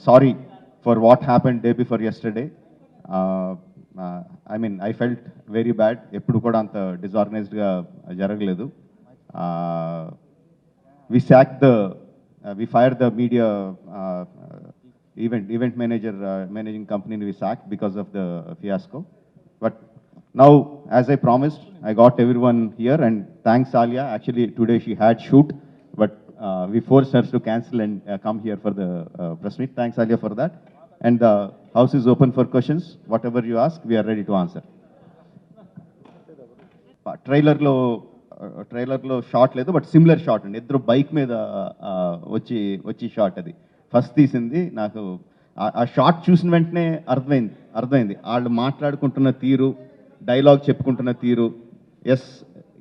sorry for what happened day before yesterday. I mean, I felt very bad. ఎప్పుడు కూడా అంత డిజార్గనైజ్డ్గా జరగలేదు. We sacked the, we fired the media event manager, managing company we sacked because of the fiasco. But now, as I promised, I got everyone here, and thanks Alia. Actually, today she had shoot, but we forced her to cancel and come here for the press meet. Thanks Alia for that. And the house is open for questions. Whatever you ask, we are ready to answer. ట్రైలర్లో shot లేదు, but similar shot అండి. ఇద్దరు bike మీద వచ్చి shot అది first తీసింది. నాకు ఆ షాట్ చూసిన వెంటనే అర్థమైంది వాళ్ళు మాట్లాడుకుంటున్న తీరు, డైలాగ్ చెప్పుకుంటున్న తీరు. ఎస్,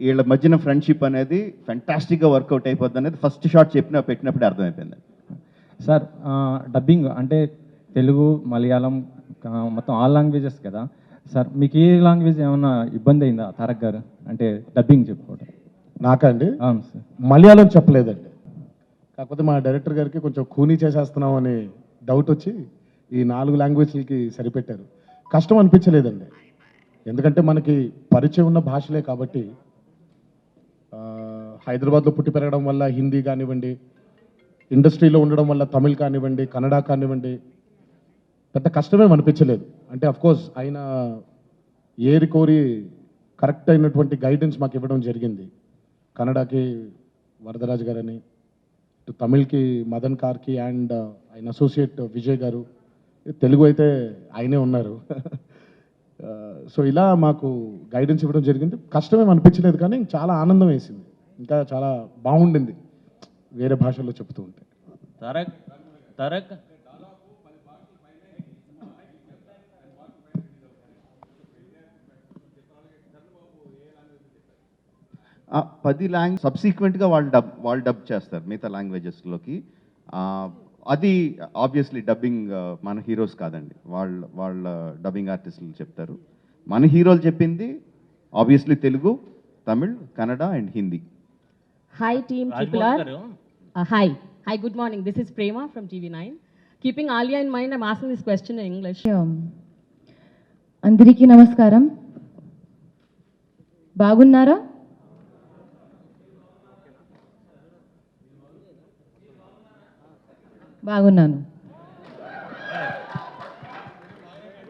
వీళ్ళ మధ్యన ఫ్రెండ్షిప్ అనేది ఫెంటాస్టిక్గా వర్కౌట్ అయిపోద్ది అనేది ఫస్ట్ షాట్ పెట్టినప్పుడే అర్థమైపోయింది. సార్, డబ్బింగ్ అంటే తెలుగు, మలయాళం, మొత్తం ఆల్ లాంగ్వేజెస్ కదా సార్. మీకు ఏ లాంగ్వేజ్ ఏమన్నా ఇబ్బంది అయిందా తారక్ గారు అంటే డబ్బింగ్ చెప్పుకోవడం? నాకండి అవును సార్. మలయాళం చెప్పలేదండి. కాకపోతే మా డైరెక్టర్ గారికి కొంచెం కూనీ చేసేస్తున్నాం అని డౌట్ వచ్చి ఈ 4 లాంగ్వేజ్లకి సరిపెట్టారు. కష్టం అనిపించలేదండి, ఎందుకంటే మనకి పరిచయం ఉన్న భాషలే కాబట్టి. హైదరాబాద్లో పుట్టి పెరగడం వల్ల హిందీ కానివ్వండి, ఇండస్ట్రీలో ఉండడం వల్ల తమిళ్ కానివ్వండి, కన్నడ కానివ్వండి, పెద్ద కష్టమేం అనిపించలేదు. అంటే అఫ్కోర్స్ ఆయన ఏరి కోరి కరెక్ట్ అయినటువంటి గైడెన్స్ మాకు ఇవ్వడం జరిగింది. కన్నడకి వరదరాజు గారని, తమిళ్కి మదన్ కార్కి అండ్ ఆయన అసోసియేట్ విజయ్ గారు, తెలుగు అయితే ఆయనే ఉన్నారు. సో ఇలా మాకు గైడెన్స్ ఇవ్వడం జరిగింది. కష్టమేం అనిపించలేదు, కానీ చాలా ఆనందం వేసింది, ఇంకా చాలా బాగుండింది వేరే భాషల్లో చెప్తూ ఉంటే. తారక్ 10 లాంగ్వేజ్ సబ్సీక్వెంట్గా వాళ్ళు డబ్ చేస్తారు మిగతా లాంగ్వేజెస్లోకి. అది ఆబ్వియస్లీ డబ్బింగ్ మన హీరోస్ కాదండి, వాళ్ళ డబ్బింగ్ ఆర్టిస్టులు చెప్తారు. మన హీరోలు చెప్పింది obviously Telugu, Tamil, Kannada and Hindi. Hi team Triple R. Hi, good morning. This is Prema from TV9. Keeping Alia in mind, I'm asking this question in English. అందరికీ నమస్కారం. బాగున్నారా? బాగున్నాను.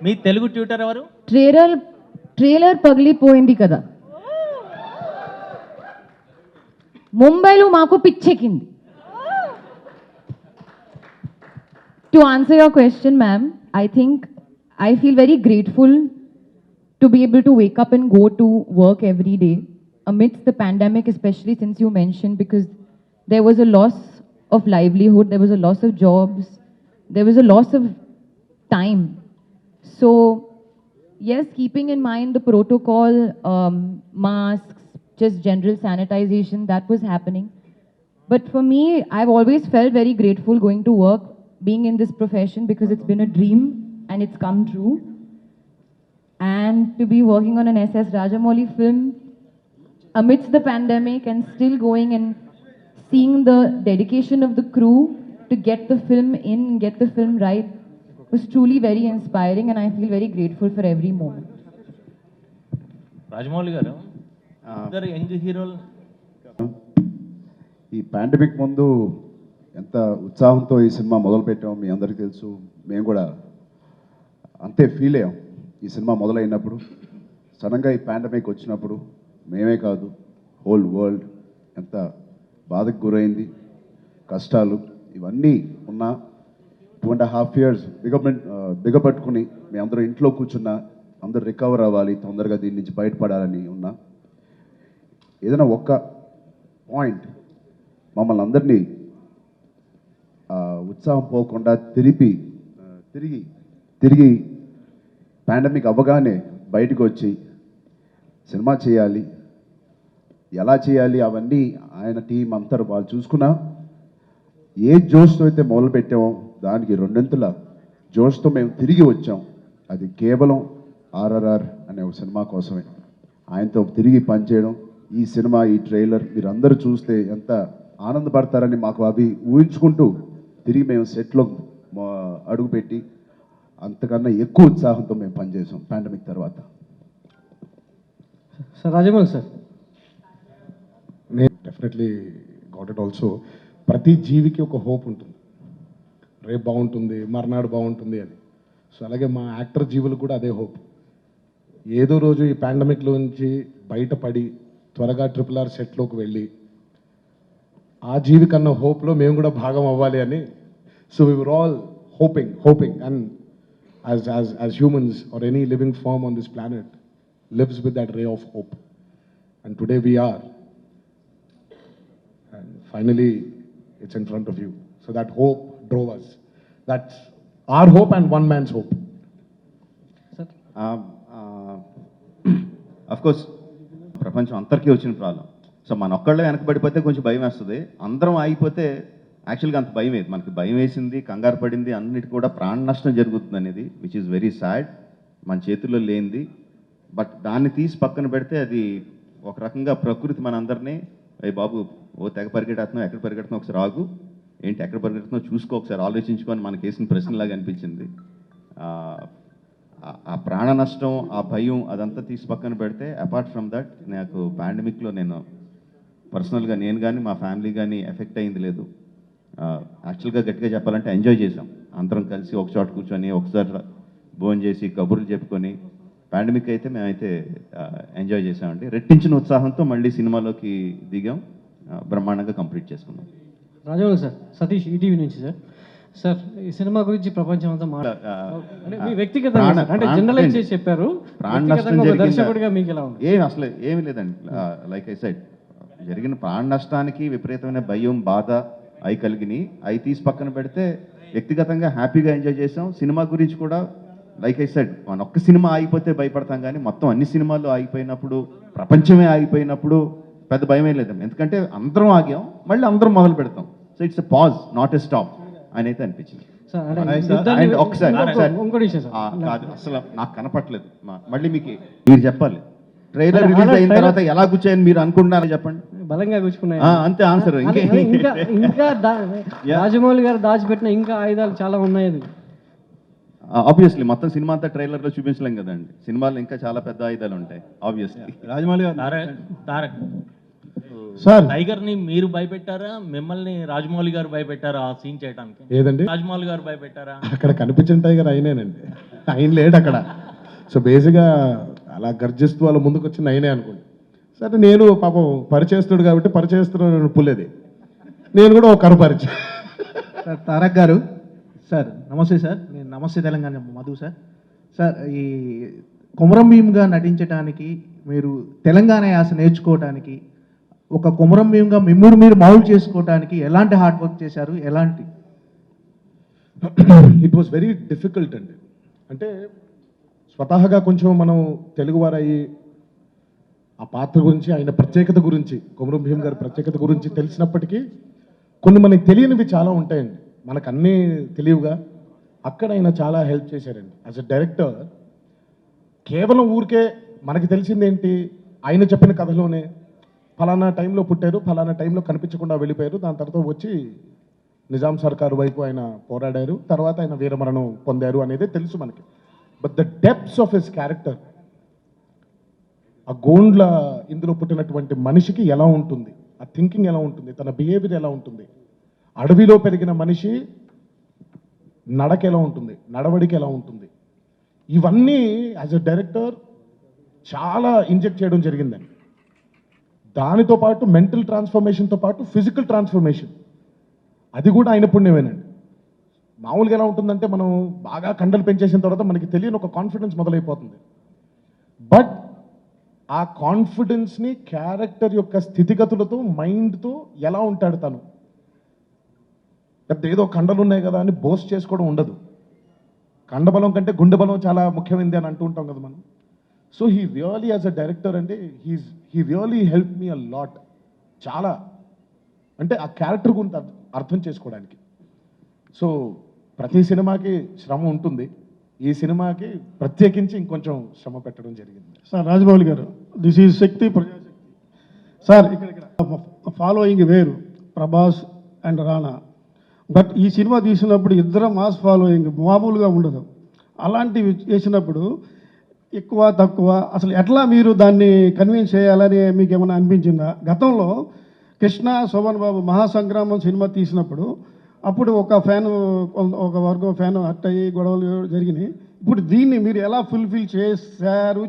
మీ తెలుగు ట్యూటర్ ఎవరు? ట్రైలర్ పగిలిపోయింది కదా, ముంబైలో మాకు పిచ్చెక్కింది. To answer your question, ma'am, I feel very grateful to be able to wake up and go to work every day amidst the pandemic, especially since you mentioned, because there was a loss of livelihood, there was a loss of jobs, there was a loss of time. So yes, keeping in mind the protocol, masks, just general sanitization, that was happening. But for me, I've always felt very grateful going to work, being in this profession, because it's been a dream and it's come true. And to be working on an S.S. Rajamouli film amidst the pandemic and still going and seeing the dedication of the crew to get the film in, get the film right, was truly very inspiring, and I feel very grateful for every moment. Rajamouli గారు, ఇద్దరు young హీరోలు ఈ pandemic ముందు ఎంత ఉత్సాహంతో ఈ cinema మొదలుపెట్టామో మీ అందరికీ తెలుసు. మేము కూడా అంతే ఫీల్ అయ్యాం ఈ సినిమా మొదలైనప్పుడు. సడన్గా ఈ పాండమిక్ వచ్చినప్పుడు మేమే కాదు, హోల్ వరల్డ్ ఎంత బాధకు గురైంది. కష్టాలు ఇవన్నీ ఉన్నా 2.5 years బిగపట్టుకుని మీ అందరూ ఇంట్లో కూర్చున్నా, అందరూ రికవర్ అవ్వాలి, తొందరగా దీని నుంచి బయటపడాలని ఉన్నా, ఏదైనా ఒక్క పాయింట్ మమ్మల్ని అందరినీ ఉత్సాహం పోకుండా తిరిగి పాండమిక్ అవ్వగానే బయటకు వచ్చి సినిమా చేయాలి, ఎలా చేయాలి అవన్నీ ఆయన టీం అంతా వాళ్ళు చూసుకున్నా. ఏ జోష్తో అయితే మొదలుపెట్టామో దానికి 2 జోష్తో మేము తిరిగి వచ్చాం. అది కేవలం RRR అనే ఒక సినిమా కోసమే. ఆయనతో తిరిగి పనిచేయడం, ఈ సినిమా, ఈ ట్రైలర్ మీరు అందరూ చూస్తే ఎంత ఆనందపడతారని మాకు అవి ఊహించుకుంటూ తిరిగి మేము సెట్లో అడుగుపెట్టి అంతకన్నా ఎక్కువ ఉత్సాహంతో మేము పనిచేసాం పాండమిక్ తర్వాత. సార్ రాజమౌళి సార్, నేను డెఫినెట్లీ గాట్ ఇట్ ఆల్సో. ప్రతి జీవికి ఒక హోప్ ఉంటుంది, రేపు బాగుంటుంది, మర్నాడు బాగుంటుంది అని. సో అలాగే మా యాక్టర్ జీవులకు కూడా అదే హోప్. ఏదో రోజు ఈ పాండమిక్లోంచి బయటపడి త్వరగా RRR సెట్లోకి వెళ్ళి ఆ జీవి కన్నా హోప్లో మేము కూడా భాగం అవ్వాలి అని. So we were all hoping and as humans are any living form on this planet lives with that ray of hope. And today we are. And finally, it's in front of you. So that hope drove us. That's our hope and one man's hope. Of course ప్రపంచం అందరికీ వచ్చిన problem. So మన ఒక్కళ్ళే వెనకబడిపోతే కొంచెం భయం వేస్తుంది, అందరం ఆగిపోతే యాక్చువల్గా అంత భయం వేది. మనకి భయం వేసింది, కంగారు పడింది, అన్నిటి కూడా ప్రాణ నష్టం జరుగుతుంది అనేది విచ్ ఈస్ వెరీ సాడ్, మన చేతుల్లో లేనిది. బట్ దాన్ని తీసి పక్కన పెడితే అది ఒక రకంగా ప్రకృతి మనందరినీ, అయ్యి బాబు ఓ తెగ పరిగెడుతున్నావు, ఎక్కడ పరిగెడుతున్నావు ఒకసారి ఆగు, ఏంటి ఎక్కడ పరిగెడుతున్నావు చూసుకో, ఒకసారి ఆలోచించుకొని మనకి వేసిన ప్రశ్నలాగా అనిపించింది. ఆ ప్రాణ నష్టం, ఆ భయం అదంతా తీసి పక్కన పెడితే అపార్ట్ ఫ్రమ్ దట్ నాకు పాండమిక్లో నేను పర్సనల్గా నేను కానీ మా ఫ్యామిలీ కానీ ఎఫెక్ట్ అయింది లేదు. యాక్చువల్గా గట్టిగా చెప్పాలంటే ఎంజాయ్ చేసాం అందరం కలిసి ఒక చోట కూర్చొని ఒకసారి భోజనం చేసి కబుర్లు చెప్పుకొని. పాండమిక్ అయితే మేమైతే ఎంజాయ్ చేసామండి. రెట్టించిన ఉత్సాహంతో మళ్ళీ సినిమాలోకి దిగాం, బ్రహ్మాండంగా కంప్లీట్ చేసుకున్నాం. రాజమౌళి సార్, సతీష్ ఈటీవీ నుంచి సార్. సార్ ఈ సినిమా గురించి ప్రపంచం అంతా అంటే మీ వ్యక్తిగతంగా సార్, అంటే జనరలైజ్ చేసి చెప్పారు, వ్యక్తిగతంగా ఒక దర్శకుడిగా మీకు ఎలా ఉంది? అసలు ఏమి లేదండి. లైక్ ఐ సెడ్, జరిగిన ప్రాణ నష్టానికి విపరీతమైన భయం, బాధ అవి కలిగినాయి. అవి తీసి పక్కన పెడితే వ్యక్తిగతంగా హ్యాపీగా ఎంజాయ్ చేసాం. సినిమా గురించి కూడా లైక్ ఐ సెడ్, మన ఒక్క సినిమా ఆగిపోతే భయపడతాం, కానీ మొత్తం అన్ని సినిమాలు ఆగిపోయినప్పుడు, ప్రపంచమే ఆగిపోయినప్పుడు పెద్ద భయమే లేదు. ఎందుకంటే అందరం ఆగాం, మళ్ళీ అందరం మొదలు పెడతాం. So it's a pause, not a stop అని అయితే అనిపించింది. అండ్ ఒకసారి కాదు, అసలు నాకు కనపట్లేదు. మళ్ళీ మీకు మీరు చెప్పాలి, ట్రైలర్ రిలీజ్ అయిన తర్వాత ఎలా కూర్చోయని మీరు అనుకుంటున్నారో చెప్పండి. బలంగా కూర్చుకున్నాయి అంతే ఆన్సర్. ఇంకా రాజమౌళి గారు దాచిపెట్టిన ఇంకా ఆయుధాలు చాలా ఉన్నాయి. అది ఆబ్వియస్లీ మొత్తం సినిమా అంతా ట్రైలర్లో చూపించలేం కదండి, సినిమాలో ఇంకా చాలా పెద్ద ఆయుధాలు ఉంటాయి. ఆబ్వియస్లీ రాజమౌళి గారు, తారక్ సార్ టైగర్ ని మీరు భయపెట్టారా, మిమ్మల్ని రాజమౌళి గారు భయపెట్టారా ఆ సీన్ చేయడానికి? ఏదండి రాజమౌళి గారు భయపెట్టారా? అక్కడ కనిపించిన టైగర్ అయినేనండి, ఆయన లేడు అక్కడ. సో బేసిక్గా అలా గర్జిస్తూ వాళ్ళ ముందుకు వచ్చింది అయినే అనుకోండి. సరే నేను పాపం పరిచయస్తుడు కాబట్టి పరిచయస్తుడు పుల్లేది, నేను కూడా ఒక కరు పరిచయం. సార్ తారక్ గారు, సార్ నమస్తే సార్, నేను నమస్తే తెలంగాణ మధు సార్. సార్ ఈ కొమరం భీమ్గా నటించడానికి, మీరు తెలంగాణ యాస నేర్చుకోవడానికి, ఒక కొమరం భీమ్గా మిమ్మల్ని మీరు మౌల్డ్ చేసుకోవడానికి ఎలాంటి హార్డ్ వర్క్ చేశారు? ఎలాంటి? ఇట్ వాస్ వెరీ డిఫికల్ట్ అండి. అంటే స్వతహాగా కొంచెం మనం తెలుగువారయ్యి ఆ పాత్ర గురించి, ఆయన ప్రత్యేకత గురించి, కొమరం భీమ్ గారి ప్రత్యేకత గురించి తెలిసినప్పటికీ కొన్ని మనకి తెలియనివి చాలా ఉంటాయండి. మనకు అన్నీ తెలియవుగా, అక్కడ ఆయన చాలా హెల్ప్ చేశారండి. యాజ్ అ డైరెక్టర్ కేవలం ఊరికే మనకి తెలిసిందేంటి, ఆయన చెప్పిన కథలోనే ఫలానా టైంలో పుట్టారు, ఫలానా టైంలో కనిపించకుండా వెళ్ళిపోయారు, దాని తర్వాత వచ్చి నిజాం సర్కారు వైపు ఆయన పోరాడారు, తర్వాత ఆయన వీరమరణం పొందారు అనేది తెలుసు మనకి. But the depths of his character, ఆ గోండ్ల ఇందులో పుట్టినటువంటి మనిషికి ఎలా ఉంటుంది, ఆ థింకింగ్ ఎలా ఉంటుంది, తన బిహేవియర్ ఎలా ఉంటుంది, అడవిలో పెరిగిన మనిషి నడక ఎలా ఉంటుంది, నడవడికి ఎలా ఉంటుంది, ఇవన్నీ యాజ్ అ డైరెక్టర్ చాలా ఇంజెక్ట్ చేయడం జరిగిందండి. దానితో పాటు మెంటల్ ట్రాన్స్ఫర్మేషన్తో పాటు ఫిజికల్ ట్రాన్స్ఫర్మేషన్, అది కూడా ఆయన పుణ్యమేనండి. మామూలుగా ఎలా ఉంటుందంటే మనం బాగా కండలు పెంచేసిన తర్వాత మనకి తెలియని ఒక కాన్ఫిడెన్స్ మొదలైపోతుంది. బట్ ఆ కాన్ఫిడెన్స్ని క్యారెక్టర్ యొక్క స్థితిగతులతో, మైండ్తో ఎలా ఉంటాడు తను, లేకపోతే ఏదో కండలు ఉన్నాయి కదా అని బోస్ట్ చేసుకోవడం ఉండదు. కండబలం కంటే గుండె బలం చాలా ముఖ్యమైనది అని అంటూ ఉంటాం కదా మనం. So he really as a director అంటే he really help me a lot. చాలా అంటే ఆ క్యారెక్టర్ గురించి అర్థం చేసుకోవడానికి. సో ప్రతి సినిమాకి శ్రమ ఉంటుంది, ఈ సినిమాకి ప్రత్యేకించి ఇంకొంచెం శ్రమ పెట్టడం జరిగింది. సార్ రాజమౌళి గారు, this is Shakti Prajasakti sir. ఇక్కడ ఫాలోయింగ్ వేరు, ప్రభాస్ అండ్ రానా. బట్ ఈ సినిమా తీసినప్పుడు ఇద్దరు మాస్ ఫాలోయింగ్ మామూలుగా ఉండదు. అలాంటివి చేసినప్పుడు ఎక్కువ తక్కువ అసలు ఎట్లా మీరు దాన్ని కన్విన్స్ చేయాలని మీకు ఏమైనా అనిపించిందా? గతంలో కృష్ణ శోభన్ బాబు మహాసంగ్రామం సినిమా తీసినప్పుడు అప్పుడు ఒక వర్గం ఫ్యాన్ హర్ట్ అయ్యి గొడవలు జరిగినాయి. ఇప్పుడు దీన్ని మీరు ఎలా ఫుల్ఫిల్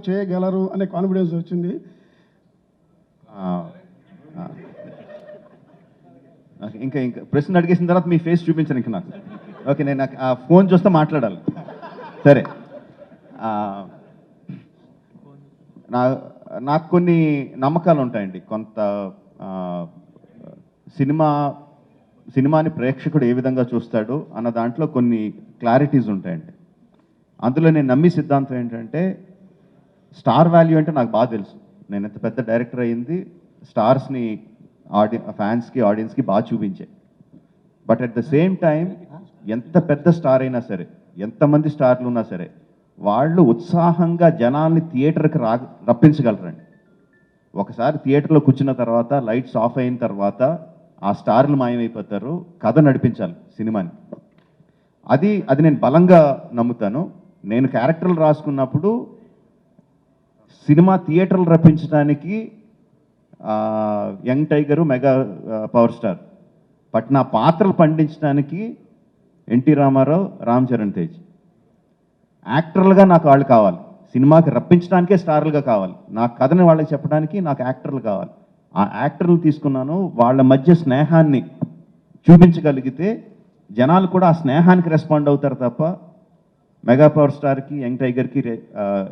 చేయగలరు అనే కాన్ఫిడెన్స్ వచ్చింది? ఇంకా ప్రశ్న అడిగేసిన తర్వాత మీ ఫేస్ చూపించాను ఇంకా నాకు. ఓకే, నేను ఆ ఫోన్ చూస్తే మాట్లాడాలి. సరే, నాకు కొన్ని నమ్మకాలు ఉంటాయండి. కొంత సినిమాని ప్రేక్షకుడు ఏ విధంగా చూస్తాడు అన్న దాంట్లో కొన్ని క్లారిటీస్ ఉంటాయండి. అందులో నేను నమ్మి సిద్ధాంతం ఏంటంటే స్టార్ వాల్యూ అంటే నాకు బాగా తెలుసు. నేను ఎంత పెద్ద డైరెక్టర్ అయ్యింది స్టార్స్ని ఫ్యాన్స్కి ఆడియన్స్కి బాగా చూపించే. But at the same time ఎంత పెద్ద స్టార్ అయినా సరే, ఎంతమంది స్టార్లు ఉన్నా సరే, వాళ్ళు ఉత్సాహంగా జనాల్ని థియేటర్కి రప్పించగలరండి. ఒకసారి థియేటర్లో కూర్చున్న తర్వాత లైట్స్ ఆఫ్ అయిన తర్వాత ఆ స్టార్లు మాయమైపోతారు. కథ నడిపించాలి సినిమాని. అది నేను బలంగా నమ్ముతాను. నేను క్యారెక్టర్లు రాసుకున్నప్పుడు సినిమా థియేటర్లు రప్పించడానికి young tiger, mega power star. But నా పాత్రలు పండించడానికి ఎన్టీ రామారావు, రామ్ చరణ్ తేజ్. యాక్టర్లుగా నాకు వాళ్ళు కావాలి. సినిమాకి రప్పించడానికే స్టార్లుగా కావాలి. నా కథని వాళ్ళకి చెప్పడానికి నాకు యాక్టర్లు కావాలి. ఆ యాక్టర్లు తీసుకున్నాను. వాళ్ళ మధ్య స్నేహాన్ని చూపించగలిగితే జనాలు కూడా ఆ స్నేహానికి రెస్పాండ్ అవుతారు తప్ప మెగా పవర్ స్టార్కి, యంగ్ టైగర్కి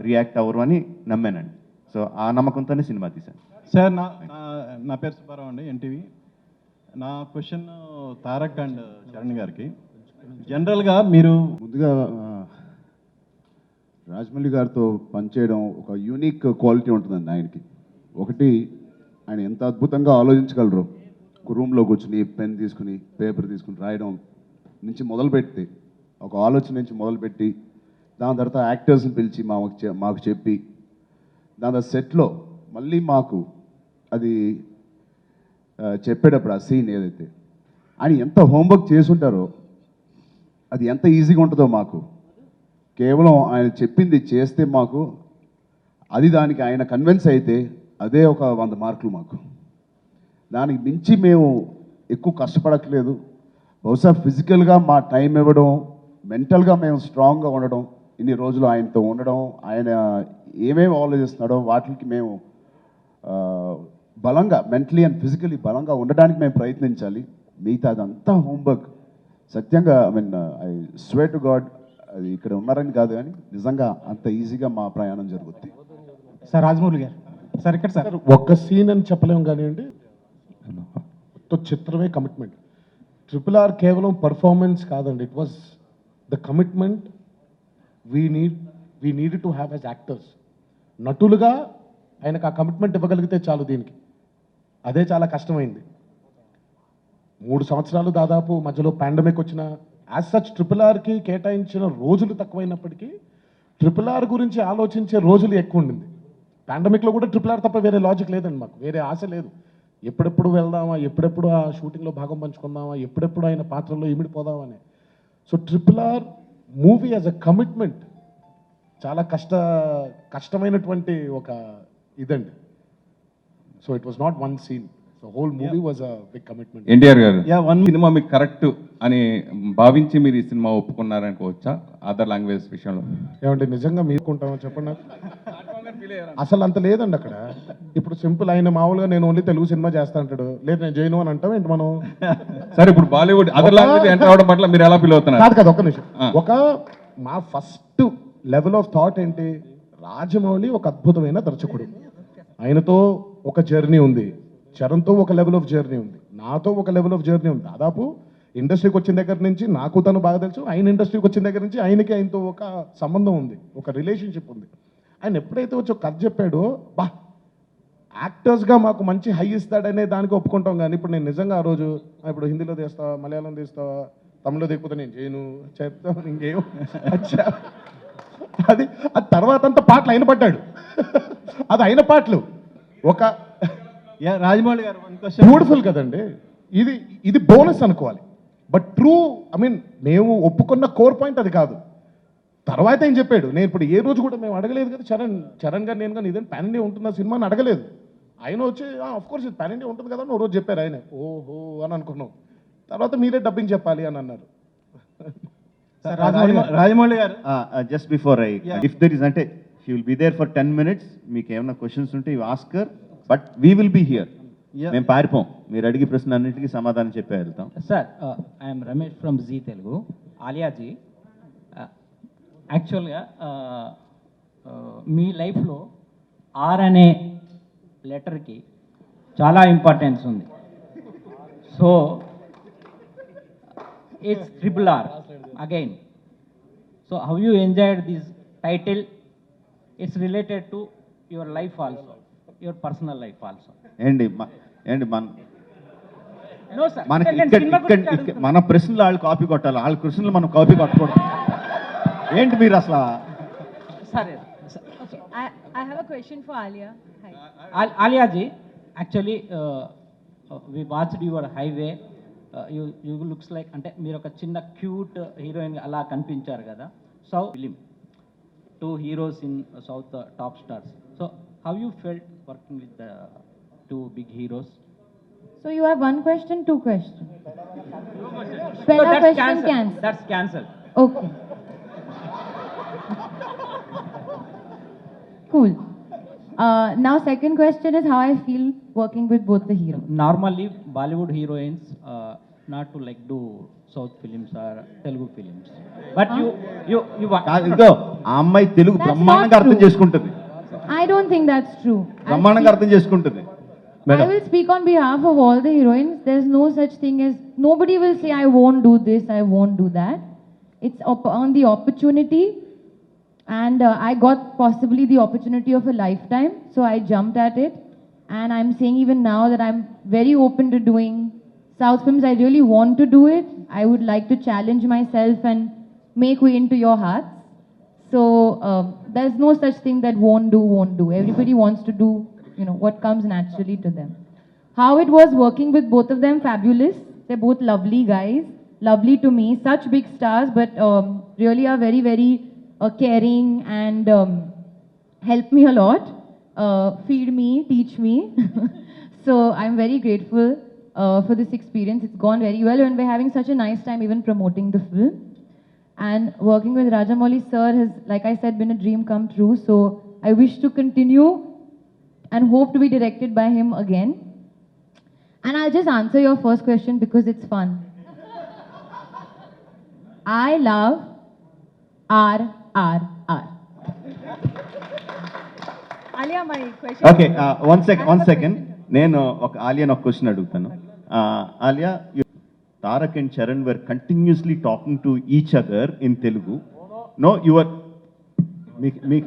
రియాక్ట్ అవ్వరు అని నమ్మానండి. సో ఆ నమ్మకంతోనే సినిమా తీశాను. సార్, నా పేరు సుబ్బారావు అండి, ఎన్టీవీ. నా క్వశ్చన్ తారక్ అండ్ చరణ్ గారికి. జనరల్గా మీరు ముందుగా రాజమౌళి గారితో పనిచేయడం ఒక యూనిక్ క్వాలిటీ ఉంటుందండి ఆయనకి. ఒకటి, ఆయన ఎంత అద్భుతంగా ఆలోచించగలరు. ఒక రూమ్లో కూర్చుని పెన్ తీసుకుని పేపర్ తీసుకుని రాయడం నుంచి మొదలుపెట్టి, ఒక ఆలోచన నుంచి మొదలుపెట్టి, దాని తర్వాత యాక్టర్స్ని పిలిచి మాకు చెప్పి, దాని తర్వాత సెట్లో మళ్ళీ మాకు అది చెప్పేటప్పుడు ఆ సీన్ ఏదైతే ఆయన ఎంత హోంవర్క్ చేసుంటారో అది ఎంత ఈజీగా ఉంటుందో మాకు. కేవలం ఆయన చెప్పింది చేస్తే మాకు దానికి ఆయన కన్విన్స్ అయితే అదే ఒక 100 మార్కులు మాకు. దానికి మించి మేము ఎక్కువ కష్టపడట్లేదు. బహుశా ఫిజికల్గా మా టైం ఇవ్వడం, మెంటల్గా మేము స్ట్రాంగ్గా ఉండడం, ఇన్ని రోజులు ఆయనతో ఉండడం, ఆయన ఏమేమి ఆలోచిస్తున్నాడో వాటికి మేము బలంగా మెంటలీ అండ్ ఫిజికలీ బలంగా ఉండడానికి మేము ప్రయత్నించాలి. మిగతా అదంతా హోంవర్క్. సత్యంగా ఐ స్వేర్ టు గాడ్, అది ఇక్కడ ఉన్నారని కాదు కానీ నిజంగా అంత ఈజీగా మా ప్రయాణం జరుగుతుంది. సార్ రాజమౌళి గారు, సార్ ఇక్కడ సార్ ఒక్క సీన్ అని చెప్పలేము కానివ్వండి, చిత్రమే కమిట్మెంట్. RRR కేవలం పర్ఫార్మెన్స్ కాదండి, it was the commitment we need to have as actors. నటులుగా ఆయనకు ఆ కమిట్మెంట్ ఇవ్వగలిగితే చాలు. దీనికి అదే చాలా కష్టమైంది. 3 సంవత్సరాలు దాదాపు మధ్యలో పాండమిక్ వచ్చిన యాజ్ సచ్ RRRకి కేటాయించిన రోజులు తక్కువైనప్పటికీ RRR గురించి ఆలోచించే రోజులు ఎక్కువ ఉండింది. పాండమిక్లో కూడా RRR తప్ప వేరే లాజిక్ లేదండి, మాకు వేరే ఆశ లేదు. ఎప్పుడెప్పుడు వెళ్దామా, ఎప్పుడెప్పుడు ఆ షూటింగ్లో భాగం పంచుకుందామా, ఎప్పుడెప్పుడు ఆయన పాత్రలో ఇమిడిపోదామని. So RRR movie as a commitment చాలా కష్టమైనటువంటి ఒక ఇదండి. So it was not one scene, the whole movie was a big commitment. NTR garu, cinema మీకు కరెక్ట్ అని భావించి మీరు ఈ సినిమా ఒప్పుకున్నారనుకోవచ్చా అదర్ లాంగ్వేజ్ విషయంలో? ఏమంటే నిజంగా మీరుకుంటామో చెప్పండి. అసలు అంత లేదండి అక్కడ. ఇప్పుడు సింపుల్, ఆయన మామూలుగా నేను ఓన్లీ తెలుగు సినిమా చేస్తా అంటాడు, లేదు నేను చేయను అని అంటాం ఏంటి మనం? సరే, ఇప్పుడు బాలీవుడ్ అదర్ లాంగ్వేజ్ ఎంటర్ అవడం పట్ల మీరు ఎలా ఫీల్ అవుతున్నారు? కాదు కాదు, ఒక్క నిమిషం. మా ఫస్ట్ లెవెల్ ఆఫ్ థాట్ ఏంటి, రాజమౌళి ఒక అద్భుతమైన దర్శకుడు, ఆయనతో ఒక జర్నీ ఉంది, చరణ్తో ఒక లెవెల్ ఆఫ్ జర్నీ ఉంది, నాతో ఒక లెవెల్ ఆఫ్ జర్నీ ఉంది. దాదాపు ఇండస్ట్రీకి వచ్చిన దగ్గర నుంచి నాకు తను బాగా తెలుసు, ఆయన ఇండస్ట్రీకి వచ్చిన దగ్గర నుంచి ఆయనతో ఒక సంబంధం ఉంది, ఒక రిలేషన్షిప్ ఉంది. ఆయన ఎప్పుడైతే వచ్చి ఒక కథ చెప్పాడో, యాక్టర్స్గా మాకు మంచి హై ఇస్తాడనే దానికి ఒప్పుకుంటాం. కానీ ఇప్పుడు నేను నిజంగా ఆ రోజు ఇప్పుడు హిందీలో తీస్తావా, మలయాళం తీస్తావా, తమిళలో తీయకపోతే నేను చేయను చెప్తాను ఇంకేం అది తర్వాత అంతా పాటలు అయిన పడ్డాడు. అది అయిన పాటలు ఒక రాజమౌళి గారు బ్యూటిఫుల్ కదండి. ఇది బోనస్ అనుకోవాలి. బట్ ట్రూ, ఐ మీన్ మేము ఒప్పుకున్న కోర్ పాయింట్ అది కాదు. తర్వాత ఏం చెప్పాడు, నేను ఇప్పుడు ఏ రోజు కూడా మేము అడగలేదు కదా చరణ్ గారు నేను కానీ ఇదేం పాన్ ఇండియా ఉంటుందా సినిమా అని అడగలేదు. ఆయన వచ్చి ఆఫ్ కోర్స్ ఇది పాన్ ఇండియా ఉంటుంది కదా అని ఓ రోజు చెప్పారు ఆయన. ఓహో అని అనుకున్నాం. తర్వాత మీరే డబ్బింగ్ చెప్పాలి అని అన్నారు. Rajamouli garu just before if there is అంటే she will be there for 10 minutes. మీకు ఏమైనా క్వశ్చన్స్ ఉంటే you ask her, but we will be here. మేము పారిపోం, మీరు అడిగి ప్రశ్న అన్నింటికీ సమాధానం చెప్పే వెళ్తాం. Sir, I'm Ramesh from Zee Telugu. Alia ji, యాక్చువల్గా మీ లైఫ్లో ఆర్ అనే లెటర్కి చాలా ఇంపార్టెన్స్ ఉంది. So it's RRR again. So how you enjoyed this title? It's related to your life also, your personal life also. ఏంటి మన నో సార్, మనకి మన ప్రశ్నలు వాళ్ళు కాపీ కొట్టాలి, వాళ్ళ ప్రశ్నలు మనం కాపీ కొట్టకూడదు. ఏంటి మీరు అసలు? సరే. I have a question for Alia. Hi. Aliaji, actually, we watched your highway. You looks like అంటే మీరు ఒక చిన్న క్యూట్ హీరోయిన్ అలా కనిపించారు కదా. So film 2 heroes in South top stars. So how you felt working with the 2 big heroes? So you have one question, 2 questions. So Pehla that's question cancelled. cancelled. That's cancelled. Okay. Cool. Now second question is how I feel working with both the heroes. Normally Bollywood heroines not to like do South films or Telugu films. But you ఇదిగో ఆ అమ్మాయి Telugu That's బ్రహ్మాండంగా not అర్థం true. చేసుకుంటుంది, I don't think that's true. బ్రహ్మాండంగా అర్థం చేసుకుంటుంది. I will speak on behalf of all the heroines. There's no such thing as, nobody will say I won't do this, I won't do that. It's on the opportunity, and I got possibly the opportunity of a lifetime, so I jumped at it. And I'm saying even now that I'm very open to doing South films. I really want to do it. I would like to challenge myself and make way into your hearts. So there's no such thing that won't do. Everybody wants to do, what comes naturally to them. How it was working with both of them, fabulous. They're both lovely guys, lovely to me, such big stars, but really are very, very caring and help me a lot, feed me, teach me. So I'm very grateful for this experience. It's gone very well, and we're having such a nice time even promoting the film. And working with Rajamouli sir has, like I said, been a dream come true. So I wish to continue and hope to be directed by him again. And I'll just answer your first question because it's fun. I love RRR. Alia, my question. Okay, one second. నేను ఒక ఆలియాని ఒక question అడుగుతాను. Alia, Tarak and Charan were continuously talking to each other in Telugu. No your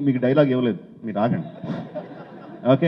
మీకు dialogue ఇవ్వలేదు, మీరు ఆగండి. Okay,